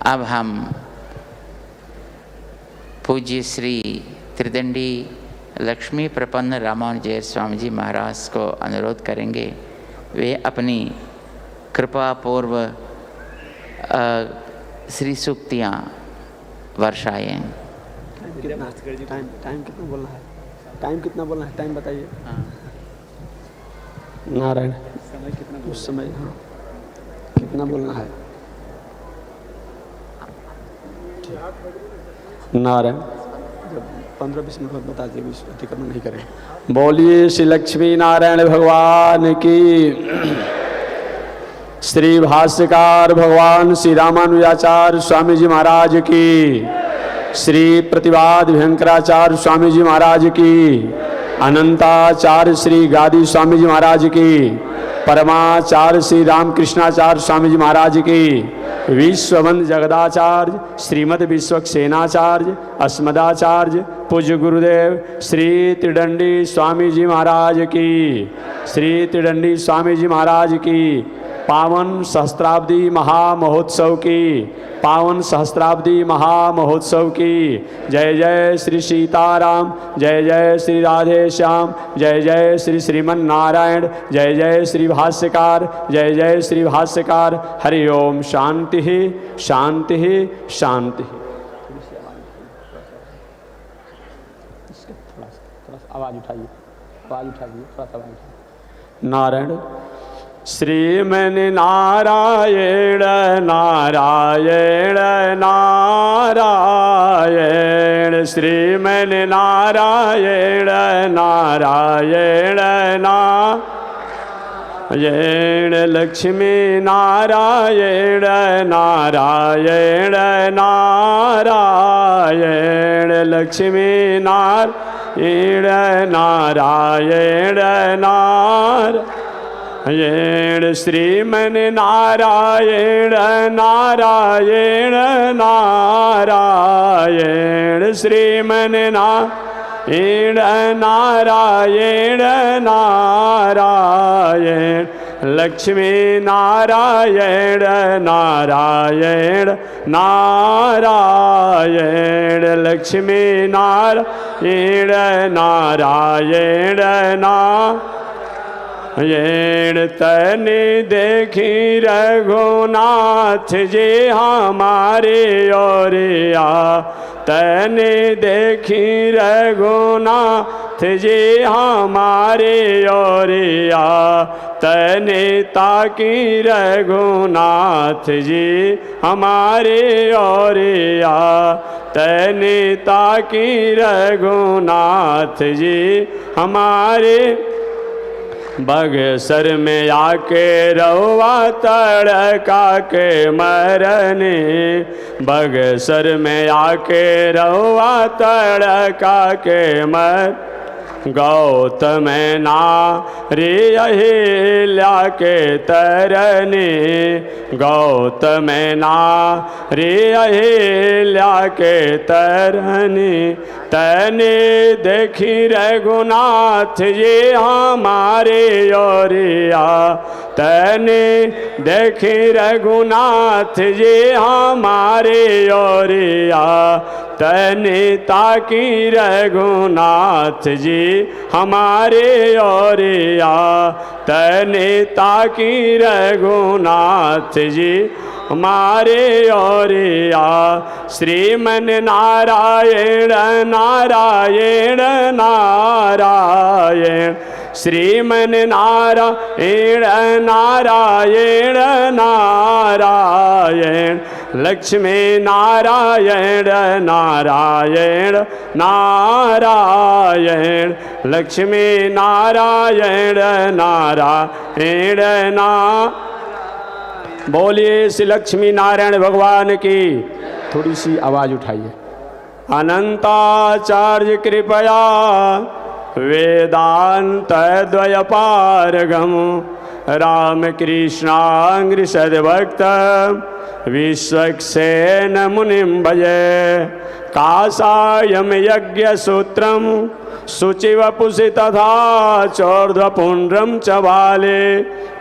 अब हम पूज्य श्री त्रिदंडी लक्ष्मी प्रपन्न रामानुजय स्वामी जी महाराज को अनुरोध करेंगे वे अपनी कृपा पूर्व श्री सूक्तियाँ वर्षाएं। टाइम कितना बोलना है? टाइम कितना बोलना है? टाइम बताइए। नारायण समय कितना? उस समय हाँ कितना बोलना है? नारायण 15-20 मिनट बाद बता दिए, अतिक्रमण नहीं करें। बोलिए श्री लक्ष्मी नारायण भगवान की। श्री भाष्यकार भगवान श्री रामानुजाचार्य स्वामी जी महाराज की, श्री प्रतिवाद भयंकराचार्य स्वामी जी महाराज की, अनंताचार्य श्री गादी स्वामी जी महाराज की, परमाचार्य श्री रामकृष्णाचार्य स्वामी जी महाराज की, विश्ववंद जगदाचार्य श्रीमद विश्वक्सेनाचार्य अस्मदाचार्य पूज्य गुरुदेव श्री त्रिदंडी स्वामी जी महाराज की, श्री त्रिदंडी स्वामी जी महाराज की पावन सहस्त्राब्दी महामहोत्सव की, पावन सहस्त्राब्दी महामहोत्सव की जय जय श्री सीताराम, जय जय श्री राधे श्याम, जय जय श्री श्रीमन नारायण, जय जय श्री भाष्यकार, जय जय श्री भाष्यकार। हरि ओम। शांति शांति शांति। आवाज उठाइए, आवाज उठाइए, थोड़ा सा आवाज उठाइए। नारायण श्रीमन नारायण नारायण नारायण, श्रीमन नारायण नारायण नारायण, लक्ष्मी नारायण नारायण नारायण, लक्ष्मी नारायण नारायण नारायण, श्रीमन नारायण नारायण नारायण, श्रीमन नारायण नारायण नारायण, लक्ष्मी नारायण नारायण नारायण, लक्ष्मी नारायण नारायण नारायण, तने देखी रघुनाथ जी हमारे ओरिया, तने देखी रघुनाथ जी हमारे ओरिया, तने ताकी रघुनाथ जी हमारे ओरिया, तने ताकी रघुनाथ जी हमारे, बगसर में आके रवा तड़का के मरने, बगसर में आके रवा तड़का के मर, गौतम नारी अहिल्या के तरने, गौतम नारी अहिल्या के तरने, तने देखी रघुनाथ जी हमारे ओरिया, तने देखी रघुनाथ जी हमारे ओरिया, तने ताकी रघुनाथ जी हमारे ओरिया, तने ताकी रघुनाथ जी हमारे ओरिया, श्रीमन नारायण नारायण नारायण, श्रीमन नारायण नारायण नारायण, लक्ष्मी नारायण नारायण नारायण, लक्ष्मी नारायण नारायण नारायण। बोलिए श्री लक्ष्मी नारायण भगवान की। थोड़ी सी आवाज उठाइए। अनंताचार्य कृपया वेदांत द्वयपारगम रामकृष्णांग्र सद्भक्त विश्वक्सेन मुनिं भजे। काषायं यज्ञसूत्रं शुचिवपुषि तथा चोर्ध्वपुण्ड्रं च बाले।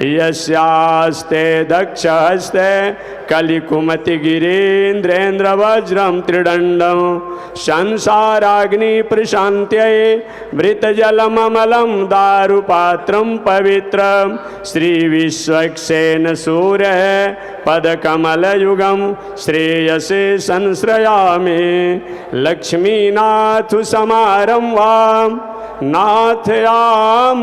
यस्यास्ते दक्षहस्ते कलिकुमतिगिरीन्द्रेन्द्रवज्रं त्रिदण्डं। संसाराग्निप्रशान्त्यै वृतजलममलं दारुपात्रं पवित्रं। श्रीविश्वक्सेन सूर्यः पदकमलयुगं श्रेयसे संश्रयामि। लक्ष्मीनाथ समारम्भां नाथयामुनमध्यमाम्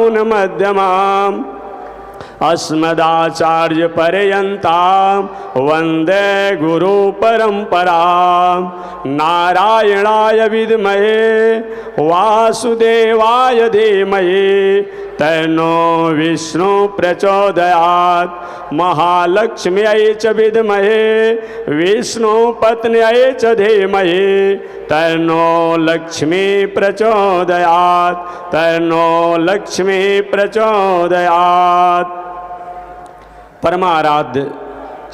अस्मदाचार्यपर्यन्तां वन्दे गुरुपरम्परां। नारायणाय विद्महे वासुदेवाय धीमहि तन्नो विष्णु प्रचोदयात्। महालक्ष्म्यै च विद्महे विष्णुपत्न्यै च धीमहि तन्नो लक्ष्मी प्रचोदयात्। तन्नो लक्ष्मी प्रचोदयात्। परमाराध्य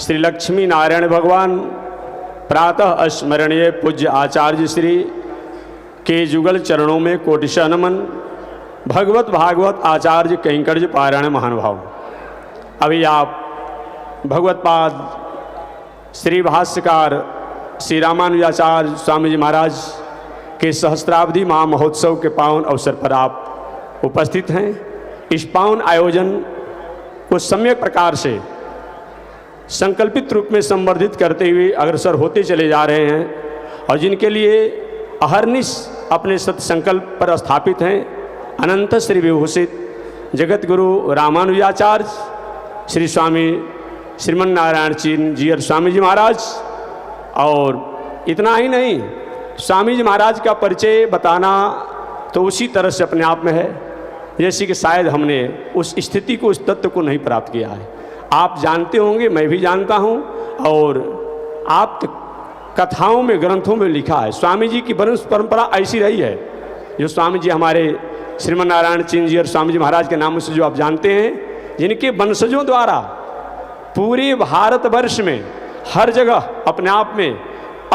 श्री लक्ष्मी नारायण भगवान प्रातः स्मरणीय पूज्य आचार्य श्री के जुगल चरणों में कोटिशः नमन। भगवत भागवत आचार्य कैंकर्य पारायण महानुभाव, अभी आप भगवत पाद श्री भाष्यकार श्री रामानुजाचार्य स्वामी जी महाराज के सहस्त्राब्दी महामहोत्सव के पावन अवसर पर आप उपस्थित हैं। इस पावन आयोजन को सम्यक प्रकार से संकल्पित रूप में संवर्धित करते हुए अग्रसर होते चले जा रहे हैं और जिनके लिए अहर्निश अपने सत्संकल्प पर स्थापित हैं अनंत श्री विभूषित जगत गुरु रामानुजाचार्य श्री स्वामी श्रीमन नारायण जी और स्वामी जी महाराज। और इतना ही नहीं, स्वामी जी महाराज का परिचय बताना तो उसी तरह से अपने आप में है जैसे कि शायद हमने उस स्थिति को, उस तत्व को नहीं प्राप्त किया है। आप जानते होंगे, मैं भी जानता हूँ, और आप कथाओं में, ग्रंथों में लिखा है। स्वामी जी की वंश परंपरा ऐसी रही है, जो स्वामी जी हमारे श्रीमन नारायण जी और स्वामी जी महाराज के नामों से जो आप जानते हैं, जिनके वंशजों द्वारा पूरे भारतवर्ष में हर जगह अपने आप में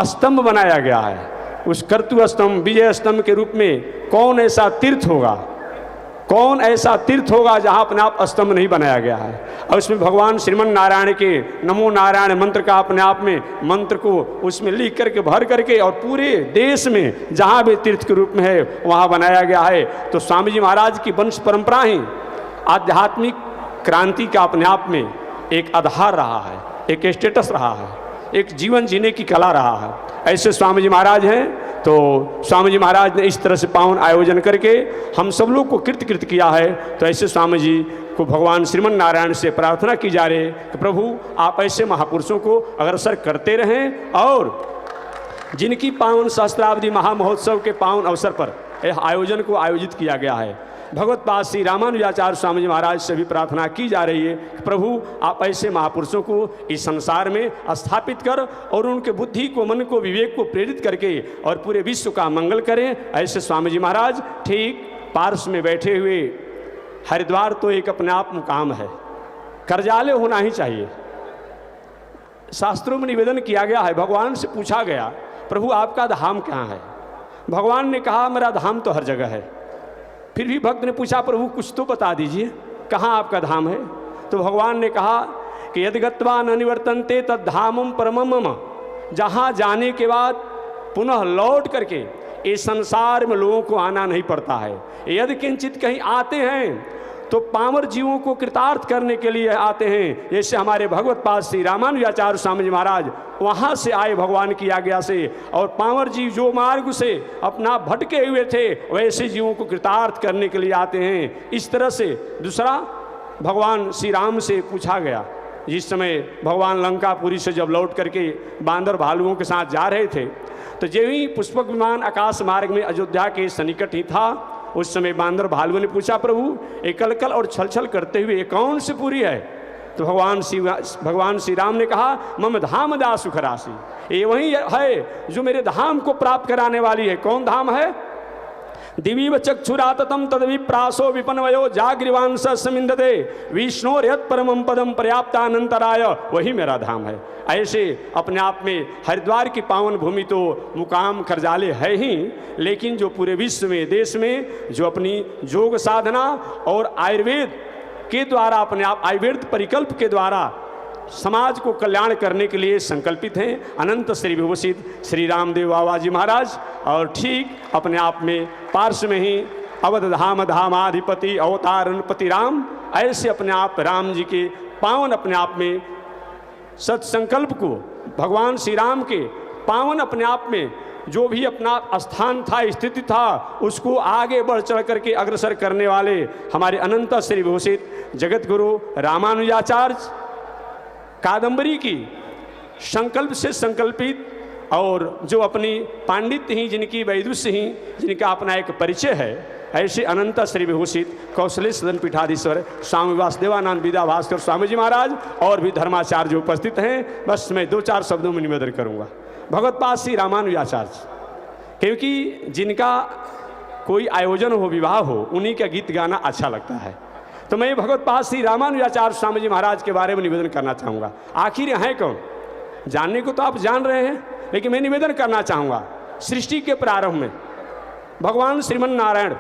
स्तंभ बनाया गया है। उस कर्तु स्तंभ, विजय स्तंभ के रूप में कौन ऐसा तीर्थ होगा, कौन ऐसा तीर्थ होगा जहाँ अपने आप स्तंभ नहीं बनाया गया है। और उसमें भगवान श्रीमन नारायण के नमो नारायण मंत्र का अपने आप में मंत्र को उसमें लिख करके, भर करके, और पूरे देश में जहाँ भी तीर्थ के रूप में है वहाँ बनाया गया है। तो स्वामी जी महाराज की वंश परंपरा ही आध्यात्मिक क्रांति का अपने आप में एक आधार रहा है, एक स्टेटस रहा है, एक जीवन जीने की कला रहा है। ऐसे स्वामी जी महाराज हैं। तो स्वामी जी महाराज ने इस तरह से पावन आयोजन करके हम सब लोग को कृत किया है। तो ऐसे स्वामी जी को भगवान श्रीमन नारायण से प्रार्थना की जा रही है कि प्रभु आप ऐसे महापुरुषों को अग्रसर करते रहें, और जिनकी पावन सहस्त्राब्दी महामहोत्सव के पावन अवसर पर यह आयोजन को आयोजित किया गया है। भगवत पाद श्री रामानुजाचार्य स्वामी जी महाराज से भी प्रार्थना की जा रही है कि प्रभु आप ऐसे महापुरुषों को इस संसार में स्थापित कर और उनके बुद्धि को, मन को, विवेक को प्रेरित करके और पूरे विश्व का मंगल करें। ऐसे स्वामी जी महाराज ठीक पार्श्व में बैठे हुए, हरिद्वार तो एक अपने आप मुकाम है, कर्जालय होना ही चाहिए। शास्त्रों में निवेदन किया गया है, भगवान से पूछा गया प्रभु आपका धाम कहाँ है। भगवान ने कहा मेरा धाम तो हर जगह है। फिर भी भक्त ने पूछा प्रभु कुछ तो बता दीजिए कहाँ आपका धाम है। तो भगवान ने कहा कि यदि गत्वा न निवर्तन्ते तद धामम परमम मम, जहाँ जाने के बाद पुनः लौट करके इस संसार में लोगों को आना नहीं पड़ता है। यदि किंचित कहीं आते हैं तो पामर जीवों को कृतार्थ करने के लिए आते हैं। जैसे हमारे भगवत पाद श्री रामानुजाचार्य स्वामी जी महाराज वहाँ से आए भगवान की आज्ञा से, और पामर जीव जो मार्ग से अपना भटके हुए थे वैसे जीवों को कृतार्थ करने के लिए आते हैं। इस तरह से दूसरा भगवान श्री राम से पूछा गया, जिस समय भगवान लंकापुरी से जब लौट करके बांदर भालुओं के साथ जा रहे थे, तो जो ही पुष्पक विमान आकाश मार्ग में अयोध्या के सन्निकट ही था, उस समय बांदर भालुओं ने पूछा प्रभु एक कलकल और छलछल करते हुए कौन सी पूरी है। तो भगवान श्री राम ने कहा मम धाम दा सुख राशि, ये वही है जो मेरे धाम को प्राप्त कराने वाली है। कौन धाम है? दिवीव चक्षुराततम तद्विप्रासो विपन्वयो जागृवांस समिंदते विष्णोर्यत् परमं पदम पर्याप्तानंतराय, वही मेरा धाम है। ऐसे अपने आप में हरिद्वार की पावन भूमि तो मुकाम खरजाले है ही, लेकिन जो पूरे विश्व में, देश में जो अपनी योग साधना और आयुर्वेद के द्वारा, अपने आप आयुर्वेद परिकल्प के द्वारा समाज को कल्याण करने के लिए संकल्पित हैं, अनंत श्री विभूषित श्री रामदेव बाबा जी महाराज। और ठीक अपने आप में पार्श्व में ही अवध धाम धामाधिपति अवतारणपति राम, ऐसे अपने आप राम जी के पावन अपने आप में सत्संकल्प को, भगवान श्री राम के पावन अपने आप में जो भी अपना स्थान था, स्थिति था, उसको आगे बढ़ चढ़ करके अग्रसर करने वाले हमारे अनंत श्री विभूषित जगत गुरु रामानुजाचार्य, कादंबरी की संकल्प से संकल्पित और जो अपनी पांडित्य ही, जिनकी वैदुष्य ही, जिनका अपना एक परिचय है, ऐसे अनंत श्री विभूषित कौशलेश सदन पीठाधीश्वर स्वामी वासुदेवानंद विद्या भास्कर स्वामी जी महाराज और भी धर्माचार्य उपस्थित हैं। बस मैं 2-4 शब्दों में निवेदन करूंगा। भगवत्पाद श्री रामानुजाचार्य, क्योंकि जिनका कोई आयोजन हो, विवाह हो, उन्हीं का गीत गाना अच्छा लगता है, तो मैं भगवत्पाद श्री रामानुजाचार्य स्वामी जी महाराज के बारे में निवेदन करना चाहूँगा। आखिर हैं कौन? जानने को तो आप जान रहे हैं, लेकिन मैं निवेदन करना चाहूँगा। सृष्टि के प्रारंभ में भगवान श्रीमन नारायण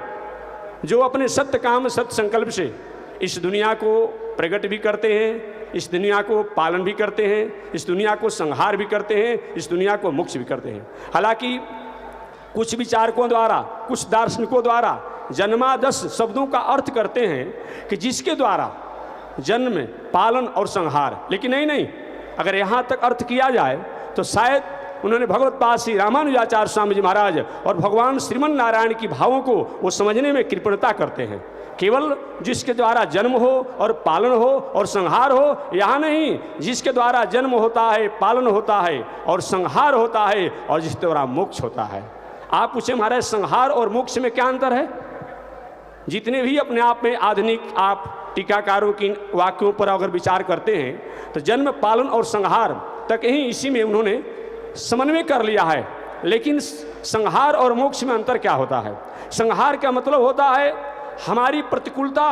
जो अपने सत्य काम सत्य संकल्प से इस दुनिया को प्रकट भी करते हैं, इस दुनिया को पालन भी करते हैं, इस दुनिया को संहार भी करते हैं, इस दुनिया को मोक्ष भी करते हैं। हालांकि कुछ विचारकों द्वारा, कुछ दार्शनिकों द्वारा जन्मादश शब्दों का अर्थ करते हैं कि जिसके द्वारा जन्म, पालन और संहार, लेकिन नहीं, अगर यहाँ तक अर्थ किया जाए तो शायद उन्होंने भगवत्पाद श्री रामानुजाचार्य स्वामी जी महाराज और भगवान श्रीमन नारायण की भावों को वो समझने में कृपणता करते हैं। केवल जिसके द्वारा जन्म हो और पालन हो और संहार हो, यहाँ नहीं, जिसके द्वारा जन्म होता है, पालन होता है और संहार होता है, और जिसके द्वारा मोक्ष होता है। आप पूछे महाराज संहार और मोक्ष में क्या अंतर है? जितने भी अपने आप में आधुनिक आप टीकाकारों की वाक्यों पर अगर विचार करते हैं तो जन्म, पालन और संहार तक ही इसी में उन्होंने समन्वय कर लिया है। लेकिन संहार और मोक्ष में अंतर क्या होता है? संहार का मतलब होता है हमारी प्रतिकूलता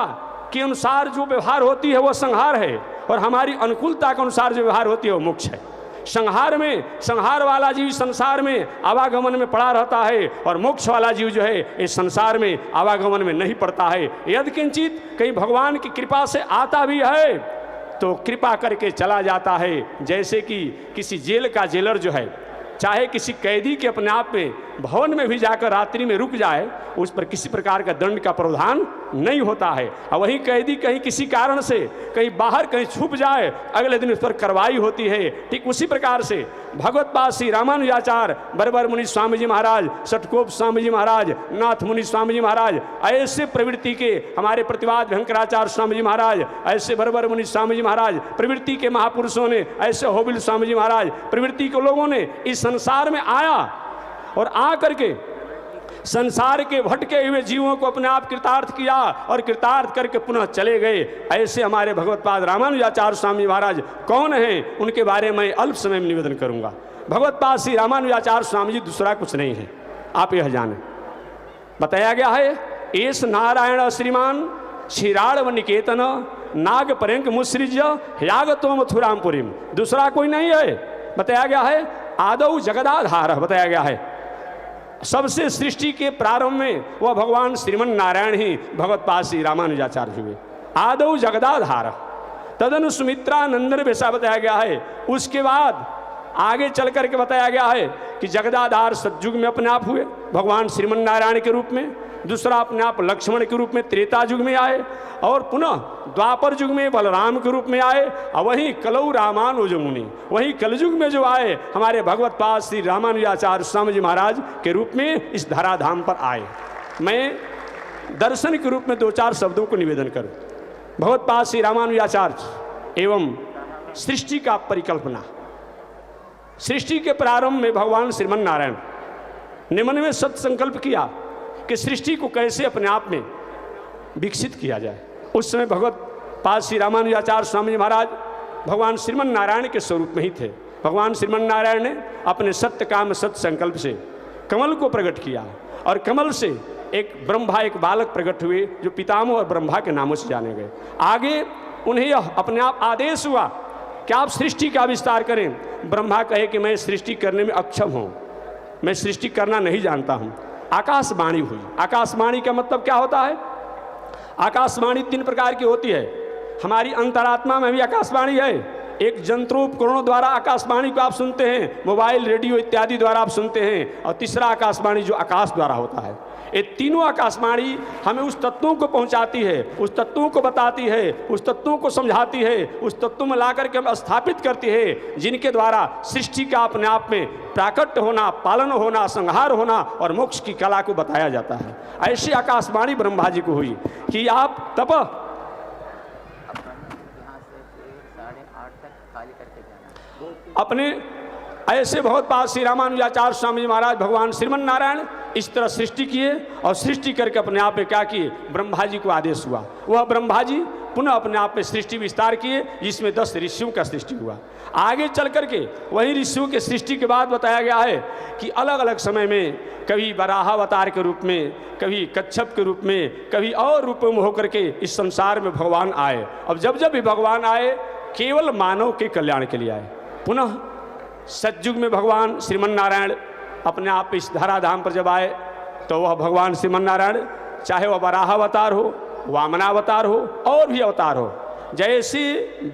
के अनुसार जो व्यवहार होती है वो संहार है, और हमारी अनुकूलता के अनुसार जो व्यवहार होती है वो मोक्ष है। संहार में, संहार वाला जीव संसार में आवागमन में पड़ा रहता है, और मोक्ष वाला जीव जो है इस संसार में आवागमन में नहीं पड़ता है। यदि किंचित कहीं भगवान की कृपा से आता भी है तो कृपा करके चला जाता है। जैसे कि किसी जेल का जेलर जो है, चाहे किसी कैदी के अपने आप में भवन में भी जाकर रात्रि में रुक जाए, उस पर किसी प्रकार का दंड का प्रावधान नहीं होता है। और वही कैदी कहीं किसी कारण से कहीं बाहर कहीं छुप जाए, अगले दिन उस पर कार्रवाई होती है। ठीक उसी प्रकार से भगवत्पाद श्री रामानुजाचार्य, बरबर मुनि स्वामी जी महाराज, सटकोप स्वामी जी महाराज, नाथ मुनि स्वामी जी महाराज, ऐसे प्रवृत्ति के हमारे प्रतिवाद भयंकराचार्य स्वामी जी महाराज, ऐसे बरबर मुनि स्वामी जी महाराज, प्रवृत्ति के महापुरुषों ने, ऐसे होबिल स्वामी जी महाराज, प्रवृत्ति के लोगों ने इस संसार में आया और आ करके संसार के भटके हुए जीवों को अपने आप कृतार्थ किया और कृतार्थ करके पुनः चले गए। ऐसे हमारे भगवत्पाद रामानुजाचार्य स्वामी महाराज कौन हैं, उनके बारे में अल्प समय में निवेदन करूंगा। भगवत्पाद श्री रामानुजाचार्य स्वामी जी दूसरा कुछ नहीं है, आप यह जाने। बताया गया है एस नारायण श्रीमान क्षीराड़व निकेतन नाग पर्यंक मुसृज्य यागतो मथुरामपुरीम, दूसरा कोई नहीं है। बताया गया है आदौ जगदाधार, बताया गया है सबसे सृष्टि के प्रारंभ में वह भगवान श्रीमन नारायण ही भगवत्पाद श्री रामानुजाचार्य हुए। आदौ जगदाधार तदनु सुमित्रा नंदन वैसा बताया गया है। उसके बाद आगे चल करके बताया गया है कि जगदाधार सतयुग में अपने आप हुए भगवान श्रीमन नारायण के रूप में, दूसरा अपने आप लक्ष्मण के रूप में त्रेता युग में आए, और पुनः द्वापर युग में बलराम के रूप में आए, और वहीं कलौ रामानुज मुनि, वहीं कलयुग में जो आए हमारे भगवत्पाद श्री रामानुजाचार्य स्वामी जी महाराज के रूप में इस धराधाम पर आए। मैं दर्शन के रूप में 2-4 शब्दों को निवेदन करूं। भगवत्पाद श्री रामानुजाचार्य एवं सृष्टि का परिकल्पना। सृष्टि के प्रारंभ में भगवान श्रीमन नारायण ने मन में सत्संकल्प किया कि सृष्टि को कैसे अपने आप में विकसित किया जाए। उस समय भगवत्पाद श्री रामानुजाचार्य स्वामी जी महाराज भगवान श्रीमन नारायण के स्वरूप में ही थे। भगवान श्रीमन नारायण ने अपने सत्य काम सत्य संकल्प से कमल को प्रकट किया, और कमल से एक ब्रह्मा एक बालक प्रकट हुए जो पितामह और ब्रह्मा के नामों से जाने गए। आगे उन्हें यह अपने आप आदेश हुआ कि आप सृष्टि का विस्तार करें। ब्रह्मा कहे कि मैं सृष्टि करने में अक्षम हूँ, मैं सृष्टि करना नहीं जानता हूँ। आकाशवाणी हुई। आकाशवाणी का मतलब क्या होता है? आकाशवाणी 3 प्रकार की होती है। हमारी अंतरात्मा में भी आकाशवाणी है। एक यंत्रोपकरणों द्वारा आकाशवाणी को आप सुनते हैं, मोबाइल, रेडियो इत्यादि द्वारा आप सुनते हैं। और तीसरा आकाशवाणी जो आकाश द्वारा होता है। ये तीनों आकाशवाणी हमें उस तत्वों को पहुंचाती है, उस तत्वों को बताती है, उस तत्वों को समझाती है, उस तत्वों में ला करके हम स्थापित करती है, जिनके द्वारा सृष्टि का अपने आप में प्राकट्य होना, पालन होना, संहार होना और मोक्ष की कला को बताया जाता है। ऐसी आकाशवाणी ब्रह्मा जी को हुई कि आप तप अपने ऐसे बहुत बात श्री रामानुजाचार्य स्वामी जी महाराज भगवान श्रीमन नारायण इस तरह सृष्टि किए और सृष्टि करके अपने आप में क्या किए? ब्रह्मा जी को आदेश हुआ। वह ब्रह्मा जी पुनः अपने आप में सृष्टि विस्तार किए, जिसमें 10 ऋषियों का सृष्टि हुआ। आगे चल करके वही ऋषियों के सृष्टि के बाद बताया गया है कि अलग अलग समय में कभी वराह अवतार के रूप में, कभी कच्छप के रूप में, कभी और रूपों में होकर के इस संसार में भगवान आए। अब जब जब भी भगवान आए केवल मानव के कल्याण के लिए आए। पुनः सतयुग में भगवान श्रीमन नारायण अपने आप इस धराधाम पर जब आए तो वह भगवान श्रीमन नारायण चाहे वह वराह अवतार हो, वामनावतार हो और भी अवतार हो, जैसे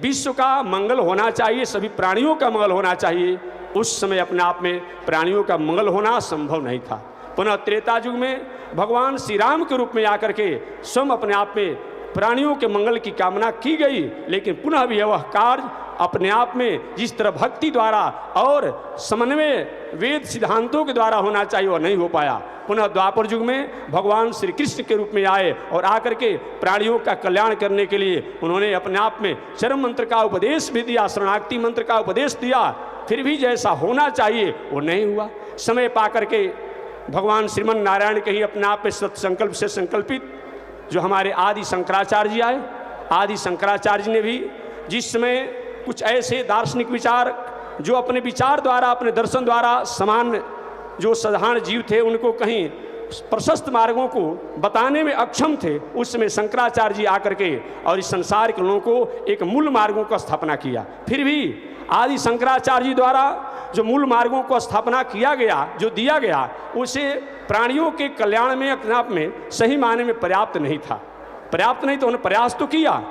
विश्व का मंगल होना चाहिए, सभी प्राणियों का मंगल होना चाहिए, उस समय अपने आप में प्राणियों का मंगल होना संभव नहीं था। पुनः त्रेता युग में भगवान श्री राम के रूप में आकर के स्वयं अपने आप में प्राणियों के मंगल की कामना की गई, लेकिन पुनः भी वह कार्य अपने आप में जिस तरह भक्ति द्वारा और समन्वय वेद सिद्धांतों के द्वारा होना चाहिए वह नहीं हो पाया। पुनः द्वापर युग में भगवान श्री कृष्ण के रूप में आए और आकर के प्राणियों का कल्याण करने के लिए उन्होंने अपने आप में चरम मंत्र का उपदेश भी दिया, शरणागति मंत्र का उपदेश दिया, फिर भी जैसा होना चाहिए वो नहीं हुआ। समय पा करके भगवान श्रीमन नारायण के ही अपने आप में सत्संकल्प से संकल्पित जो हमारे आदि शंकराचार्य जी आए, आदि शंकराचार्य जी ने भी जिस समय कुछ ऐसे दार्शनिक विचार जो अपने विचार द्वारा, अपने दर्शन द्वारा समान जो साधारण जीव थे उनको कहीं प्रशस्त मार्गों को बताने में अक्षम थे, उस समय शंकराचार्य जी आकर के और इस संसार के लोगों को एक मूल मार्गों का स्थापना किया। फिर भी आदि शंकराचार्य जी द्वारा जो मूल मार्गों को स्थापना किया गया, जो दिया गया, उसे प्राणियों के कल्याण में अपने आप में सही मायने में पर्याप्त नहीं था। पर्याप्त नहीं तो उन्होंने प्रयास तो किया,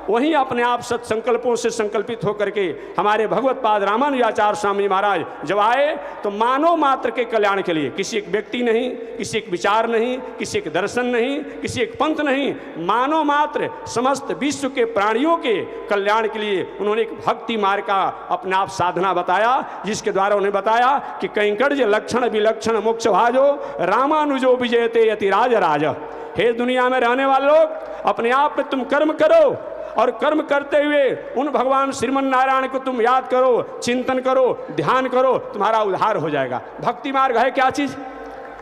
वहीं अपने आप सत्संकल्पों से संकल्पित होकर के हमारे भगवत पाद रामानुजाचार्य स्वामी महाराज जब आए तो मानव मात्र के कल्याण के लिए, किसी एक व्यक्ति नहीं, किसी एक विचार नहीं, किसी एक दर्शन नहीं, किसी एक पंथ नहीं, मानव मात्र समस्त विश्व के प्राणियों के कल्याण के लिए उन्होंने एक भक्ति मार्ग का अपने आप साधना बताया, जिसके द्वारा उन्हें बताया कि कैंकर्य लक्षण विलक्षण मोक्ष भाजो रामानुजो विजयते यतिराज राज। हे दुनिया में रहने वाले लोग, अपने आप में तुम कर्म करो और कर्म करते हुए उन भगवान श्रीमन नारायण को तुम याद करो, चिंतन करो, ध्यान करो, तुम्हारा उद्धार हो जाएगा। भक्ति मार्ग है क्या चीज़?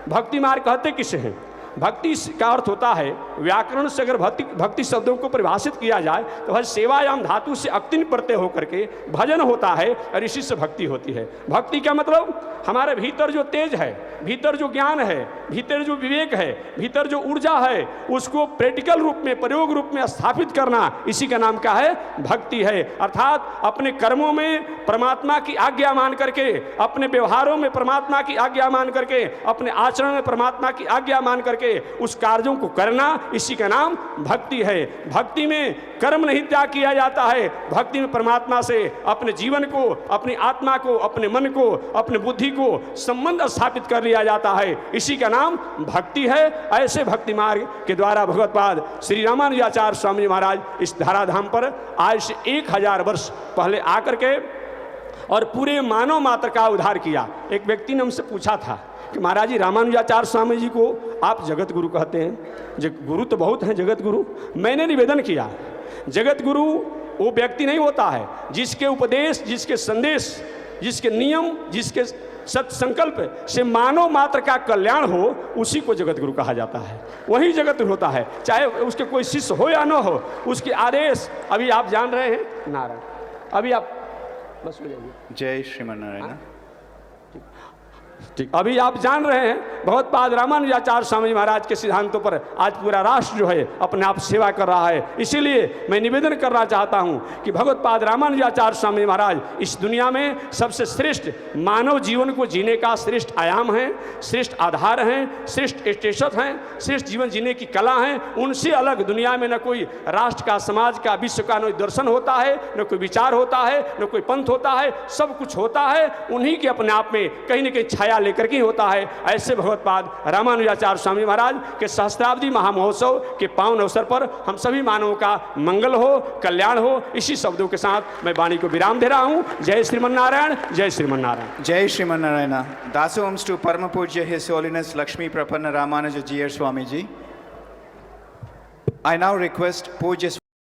भक्ति मार्ग कहते किसे हैं? भक्ति का अर्थ होता है, व्याकरण से अगर भक्ति शब्दों को परिभाषित किया जाए तो वह सेवायाम धातु से अक्तिन प्रत्यय होकर के भजन होता है और इसी से भक्ति होती है। भक्ति का मतलब हमारे भीतर जो तेज है, भीतर जो ज्ञान है, भीतर जो विवेक है, भीतर जो ऊर्जा है, उसको प्रैक्टिकल रूप में, प्रयोग रूप में स्थापित करना, इसी का नाम क्या है? भक्ति है। अर्थात अपने कर्मों में परमात्मा की आज्ञा मान करके, अपने व्यवहारों में परमात्मा की आज्ञा मान करके, अपने आचरण में परमात्मा की आज्ञा मान करके उस कार्यों को करना, इसी का नाम भक्ति है। भक्ति में कर्म नहीं त्याग किया जाता है, भक्ति में परमात्मा से अपने जीवन को, अपनी आत्मा को, अपने मन को, अपने बुद्धि को संबंध स्थापित कर लिया जाता है, इसी का नाम भक्ति है। ऐसे भक्ति मार्ग के द्वारा भगवत्पाद श्री रामानुजाचार्य स्वामी महाराज इस धराधाम पर आज से 1000 वर्ष पहले आकर के और पूरे मानव मात्र का उद्धार किया। एक व्यक्ति ने हमसे पूछा था कि महाराज जी, रामानुजाचार्य स्वामी जी को आप जगत गुरु कहते हैं, गुरु तो बहुत हैं जगत गुरु। मैंने निवेदन किया, जगत गुरु वो व्यक्ति नहीं होता है जिसके उपदेश, जिसके संदेश, जिसके नियम, जिसके सत्संकल्प से मानव मात्र का कल्याण हो, उसी को जगत गुरु कहा जाता है। वही जगत गुरु होता है, चाहे उसके कोई शिष्य हो या न हो, उसके आदेश अभी आप जान रहे हैं। नारायण, अभी आप बस हो जाइए। जय श्रीमन नारायण। ठीक, अभी आप जान रहे हैं भगवत्पाद रामानुजाचार्य स्वामी जी महाराज के सिद्धांतों पर आज पूरा राष्ट्र जो है अपने आप सेवा कर रहा है। इसीलिए मैं निवेदन करना चाहता हूं कि भगवत्पाद रामानुजाचार्य स्वामी महाराज इस दुनिया में सबसे श्रेष्ठ मानव जीवन को जीने का श्रेष्ठ आयाम है, श्रेष्ठ आधार हैं, श्रेष्ठ स्टेशस हैं, श्रेष्ठ जीवन जीने की कला हैं। उनसे अलग दुनिया में न कोई राष्ट्र का, समाज का, विश्व का न दर्शन होता है, न कोई विचार होता है, न कोई पंथ होता है। सब कुछ होता है उन्हीं के अपने आप में कहीं न कहीं छाया लेकर के होता है। ऐसे भगवत्पाद रामानुजाचार्य स्वामी महाराज के सहस्त्राब्दी महामहोत्सव के पावन अवसर पर हम सभी मानवों का मंगल हो, कल्याण हो, इसी शब्दों के साथ मैं वाणी को विराम दे रहा हूं। जय श्रीमन्नारायण, जय श्रीमन्नारायण। जय श्रीमन्नारायण। दासोहम्स टू परम पूज्य His Holiness Lakshmi Prapanna Ramanuja Jiyar Swamiji. I now request Pujya